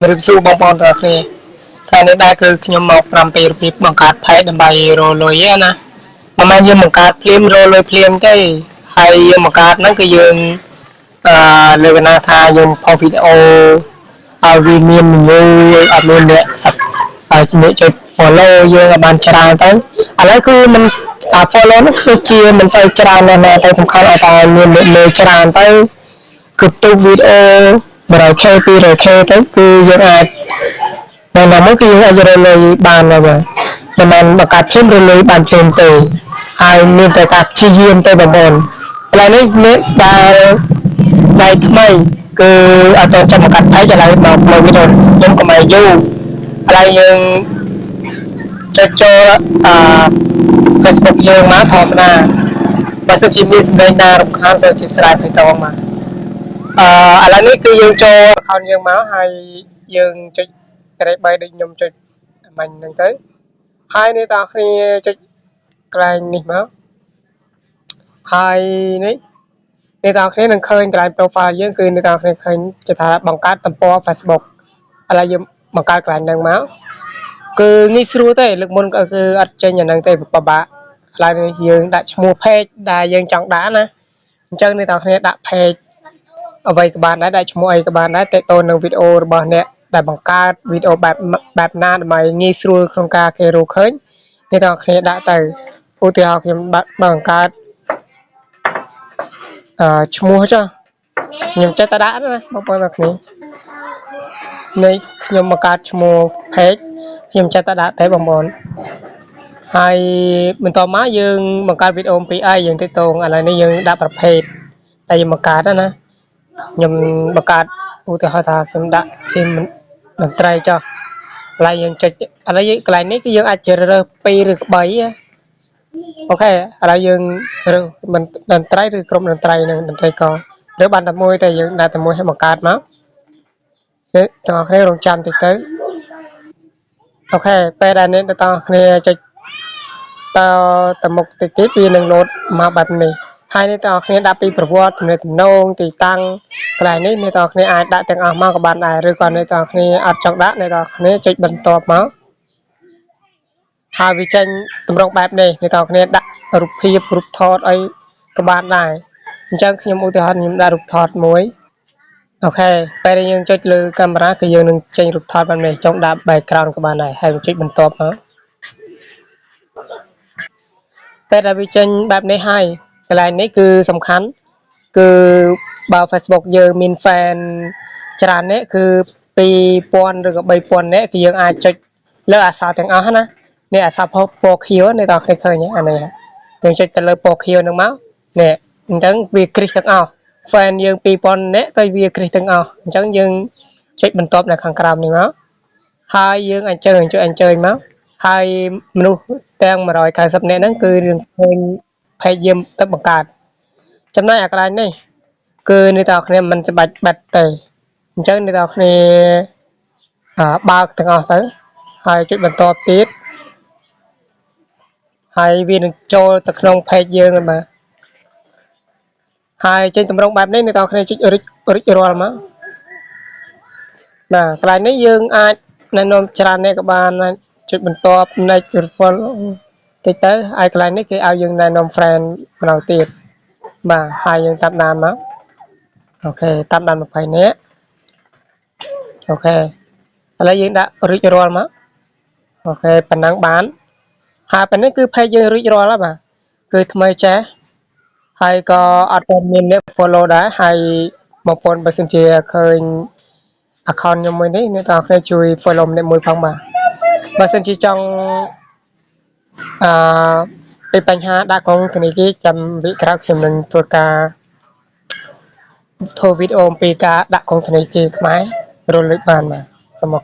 រៀបសួរបងប្អូនទាំងអស់គ្នាថ្ងៃនេះដែរគឺខ្ញុំមក7របៀបបង្កើតផេកដើម្បីរកលុយណាមិនមែនយើងបង្កើតភ្លាមរកលុយភ្លាមទេហើយយើងបង្កើតហ្នឹងគឺយើងលើកណាថាយើងផុសវីដេអូឲ្យវាមានមួយអត់មានអ្នកឲ្យអ្នកចុច follow យើងឲ្យបានច្រើនទៅឥឡូវគឺមិនfollow ហ្នឹងគឺជាមិនសូវច្រើនណាស់តែសំខាន់ឲ្យតែមានអ្នកមើលច្រើនទៅគឺទូវីដេអូ 100k 200k ទៅគឺយើងអាចតែដល់មកគឺយើងអាចរកលុយបានហើយបាទមិនមែនបង្កើតភ្លាមរកលុយបានភ្លាមទេហើយមានតែការព្យាយាមទៅបងប្អូនឥឡូវនេះអ្នកដែលដៃថ្មីគឺអត់ចូលបង្កើតផេកឥឡូវមកមើលវីដេអូខ្ញុំកុំឲ្យយូរឥឡូវយើងចុចចូលFacebook យើងមកធម្មតាបើសិនជាមានសម្លេងណារំខានសូមអធិស្ឋានពីតងមកឥឡូវនេះគឺយើងចូល account យើងមកហើយយើងចុចក្រេ3ដូចខ្ញុំចុចមិញហ្នឹងទៅហើយអ្នកទាំងគ្នាចុចកន្លែងនេះមកហើយនេះអ្នកទាំងគ្នានឹងឃើញកន្លែង profile យើងគឺអ្នកទាំងគ្នាឃើញគេថាបង្កើតទំព័រ Facebook ឥឡូវយើងបង្កើតកន្លែងហ្នឹងមកគឺងាយស្រួលទេលើកមុនគឺអត់ចេញអាហ្នឹងទេពិបាកឥឡូវនេះយើងដាក់ឈ្មោះ page ដែលយើងចង់ដាក់ណាអញ្ចឹងអ្នកទាំងគ្នាដាក់ page អ្វីក៏បានដែរដាក់ឈ្មោះអីក៏បានដែរតេតូននឹងវីដេអូរបស់អ្នកដែលបង្កើតវីដេអូបែបណាដើម្បីងាយស្រួលក្នុងការគេរកឃើញអ្នកទាំងគ្នាដាក់ទៅឧទាហរណ៍ខ្ញុំបង្កើតឈ្មោះចុះខ្ញុំចេះតែដាក់ណាបងប្អូនទាំងគ្នានេះខ្ញុំបង្កើតឈ្មោះ page ខ្ញុំចេះតែដាក់តែបងប្អូនហើយបន្តមកយើងបង្កើតវីដេអូអំពីអីយើងតេតងឥឡូវនេះយើងដាក់ប្រភេទតែយើងបង្កើតណាខ្ញុំបង្កើតឧទាហរណ៍ថាខ្ញុំដាក់ជាតន្ត្រីចុះឥឡូវយើងចុចឥឡូវកន្លែងនេះគឺយើងអាចជ្រើសរើស2ឬ3អូខេឥឡូវយើងរើសមិនតន្ត្រីឬក្រុមតន្ត្រីនឹងតន្ត្រីករើសបានតែមួយតែយើងដាក់តែមួយឲ្យបង្កើតមកនេះទាំងអស់គ្នារងចាំតិចទៅអូខេពេលដែលអ្នកទាំងអស់គ្នាចុចតមុខតិចទៀតវានឹងលោតមកបែបនេះហើយអ្នកទាំងអស់គ្នាដាក់ពីប្រវត្តិទំនាក់ទំនងទីតាំងកន្លែងនេះអ្នកទាំងអស់គ្នាអាចដាក់ទាំងអស់មកក៏បានដែរឬក៏អ្នកទាំងអស់គ្នាអត់ចង់ដាក់អ្នកទាំងអស់គ្នាចុចបន្ទាប់មកហើយវាចេញតម្រងបែបនេះអ្នកទាំងអស់គ្នាដាក់រូបភាពរូបថតអីក៏បានដែរអញ្ចឹងខ្ញុំឧទាហរណ៍ខ្ញុំដាក់រូបថតមួយអូខេពេលដែលយើងចុចលើកាមេរ៉ាគឺយើងនឹងចេញរូបថតបែបនេះចង់ដាក់ background ក៏បានដែរហើយចុចបន្ទាប់មកពេលដែលវាចេញបែបនេះហើយកន្លែងនេះគឺសំខាន់គឺបើ Facebook យើងមាន fan ច្រើននេះគឺ2000ឬក៏3000នាក់គឺយើងអាចចុចលើអក្សរទាំងអស់ណានេះអក្សរពណ៌ខៀវនេះដល់គ្នាឃើញអានេះយើងចុចទៅលើពណ៌ខៀវហ្នឹងមកនេះអញ្ចឹងវាគ្រីសទាំងអស់ fan យើង2000នាក់ក៏វាគ្រីសទាំងអស់អញ្ចឹងយើងចុចបន្ទាប់នៅខាងក្រោមនេះមកហើយយើងអញ្ជើញមកហើយមនុស្សទាំង190នាក់ហ្នឹងគឺយើងឃើញ page យើងទៅបង្កើតចំណែកអាកន្លែងនេះគឺអ្នកទាំងអស់គ្នាមិនច្បាច់បាត់ទេអញ្ចឹងអ្នកទាំងអស់គ្នាបើកទាំងអស់ទៅហើយចុចបន្ទាប់ទៀតហើយវានឹងចូលទៅក្នុង page យើងហ្នឹងបាទហើយចេញតម្រងបែបនេះអ្នកទាំងអស់គ្នាចុចរិចរាល់មកបាទកន្លែងនេះយើងអាចណែនាំច្រើនអ្នកក៏បានចុចបន្ទាប់ next referral តិចទៅហើយកន្លែងនេះគេឲ្យយើងណែនាំ friend ម្ដងទៀតបាទហើយយើងតាមដានមកអូខេតាមដាន20នាក់អូខេឥឡូវយើងដាក់រួចរាល់មកអូខេប៉ុណ្ណឹងបានហើយប៉ុណ្នេះគឺ page យើងរួចរាល់ហើយបាទគឺថ្មីចេះហើយក៏អត់មានអ្នក follow ដែរហើយបងប្អូនបើសិនជាឃើញ account ខ្ញុំមួយនេះអ្នកទាំងអស់គ្នាជួយ follow ម្នាក់មួយផងបាទបើសិនជាចង់ពីបញ្ហាដាក់កងធនាគារចាំវិក្រោយខ្ញុំនឹងធ្វើការធ្វើវីដេអូអំពីការដាក់កងធនាគារខ្មែររលឹកបានបាទសូម